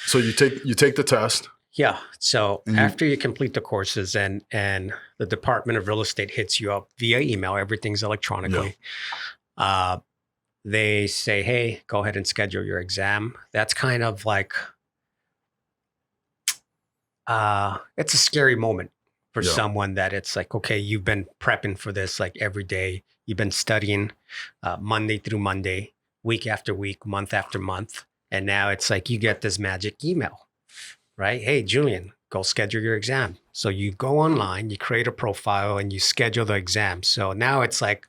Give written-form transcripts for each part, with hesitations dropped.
So you take the test. Yeah. So after you complete the courses and the Department of Real Estate hits you up via email, everything's electronically. They say, hey, go ahead and schedule your exam. That's kind of like, it's a scary moment for someone that it's like, okay, you've been prepping for this like every day. You've been studying Monday through Monday, week after week, month after month. And now it's like you get this magic email, right? Hey, Julian, go schedule your exam. So you go online, you create a profile and you schedule the exam. So now it's like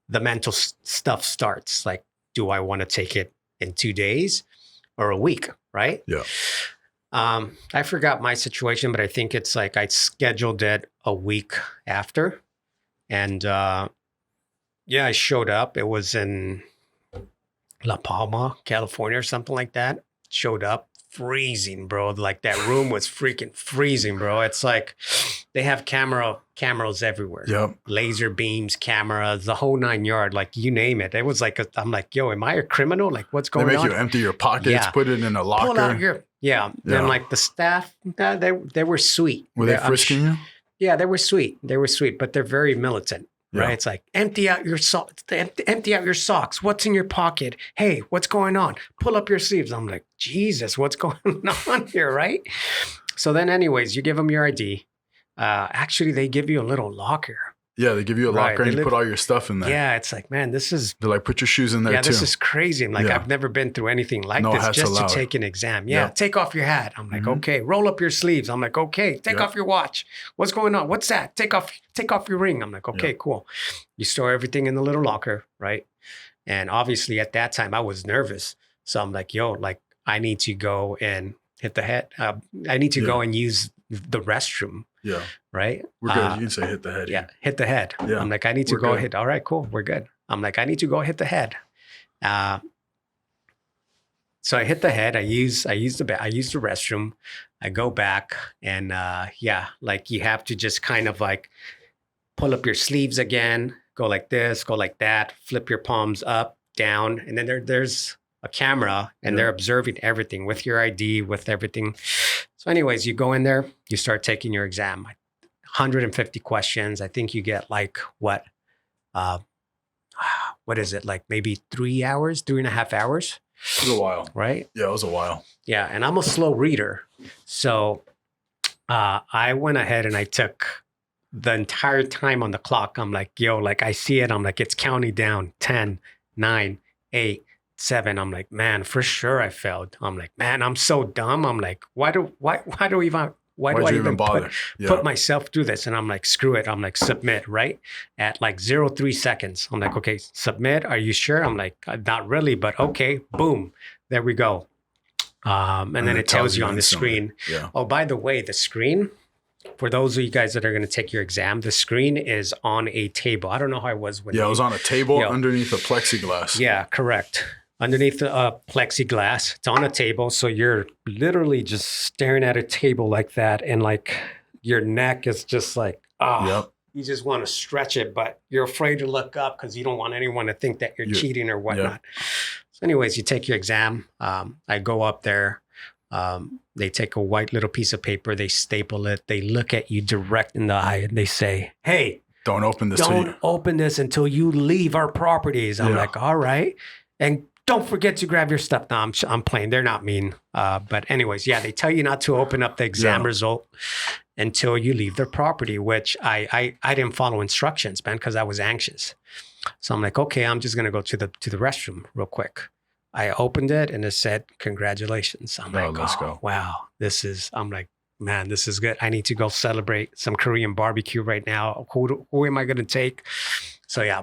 the mental stuff starts. Like, do I want to take it in 2 days or a week, right? Yeah. I forgot my situation, but I think it's like I scheduled it a week after. And I showed up. It was in La Palma, California or something like that. Showed up freezing, bro. Like that room was freaking freezing, bro. It's like they have cameras everywhere. Yep. Laser beams, cameras, the whole 9 yards, like you name it. It was like, I'm like, yo, am I a criminal? Like what's going on? They make you empty your pockets, put it in a locker. Pull out your, And like the staff, they were sweet. Were they frisking you? Yeah, they were sweet. They were sweet, but they're very militant. Right. It's like, empty out your socks. What's in your pocket? Hey, what's going on? Pull up your sleeves. I'm like, Jesus, what's going on here? Right. So then anyways, you give them your ID. Actually, they give you a little locker. Yeah, they give you a locker and you put all your stuff in there. Yeah, it's like, man, this is... They're like, put your shoes in there too. Yeah, this is crazy. I'm like, I've never been through anything like this just to take an exam. Yeah, take off your hat. I'm like, okay. Roll up your sleeves. I'm like, okay. Take off your watch. What's going on? What's that? Take off your ring. I'm like, okay, cool. You store everything in the little locker, right? And obviously at that time, I was nervous. So I'm like, yo, like, I need to go and hit the head. I need to go and use the restroom. Yeah. Right. We're good. You can say hit the head. Yeah. Hit the head. Yeah. I'm like, I need to go hit. All right, cool. We're good. I'm like, I need to go hit the head. So I hit the head. I use the restroom. I go back and like you have to just kind of like pull up your sleeves again, go like this, go like that, flip your palms up, down. And then there's a camera and they're observing everything with your ID, with everything. So anyways, you go in there, you start taking your exam, 150 questions. I think you get like what is it? Like maybe 3.5 hours. It was a while. Right? Yeah, it was a while. Yeah. And I'm a slow reader. So I went ahead and I took the entire time on the clock. I'm like, yo, like I see it. I'm like, it's counting down 10, 9, 8, 7. I'm like, man, for sure I failed. I'm like, man, I'm so dumb. I'm like, why do I even bother? Put myself through this? And I'm like, screw it. I'm like, submit, right? At like 0.3 seconds. I'm like, okay, submit. Are you sure? I'm like, not really, but okay, boom. There we go. And then it tells you on the screen. Yeah. Oh, by the way, the screen, for those of you guys that are going to take your exam, the screen is on a table. I don't know how it was when it was on a table underneath a plexiglass. Yeah, correct. Underneath the plexiglass, it's on a table. So you're literally just staring at a table like that. And like your neck is just like, you just want to stretch it, but you're afraid to look up because you don't want anyone to think that you're cheating or whatnot. So anyways, you take your exam. I go up there. They take a white little piece of paper. They staple it. They look at you direct in the eye and they say, hey, don't open this. Don't open this until you leave our properties. I'm like, all right. And don't forget to grab your stuff. No, I'm playing. They're not mean. But anyways, they tell you not to open up the exam result until you leave their property, which I didn't follow instructions, man, because I was anxious. So I'm like, okay, I'm just going to go to the restroom real quick. I opened it and it said, congratulations. I'm like, let's go. Wow. I'm like, man, this is good. I need to go celebrate some Korean barbecue right now. Who am I going to take? So yeah.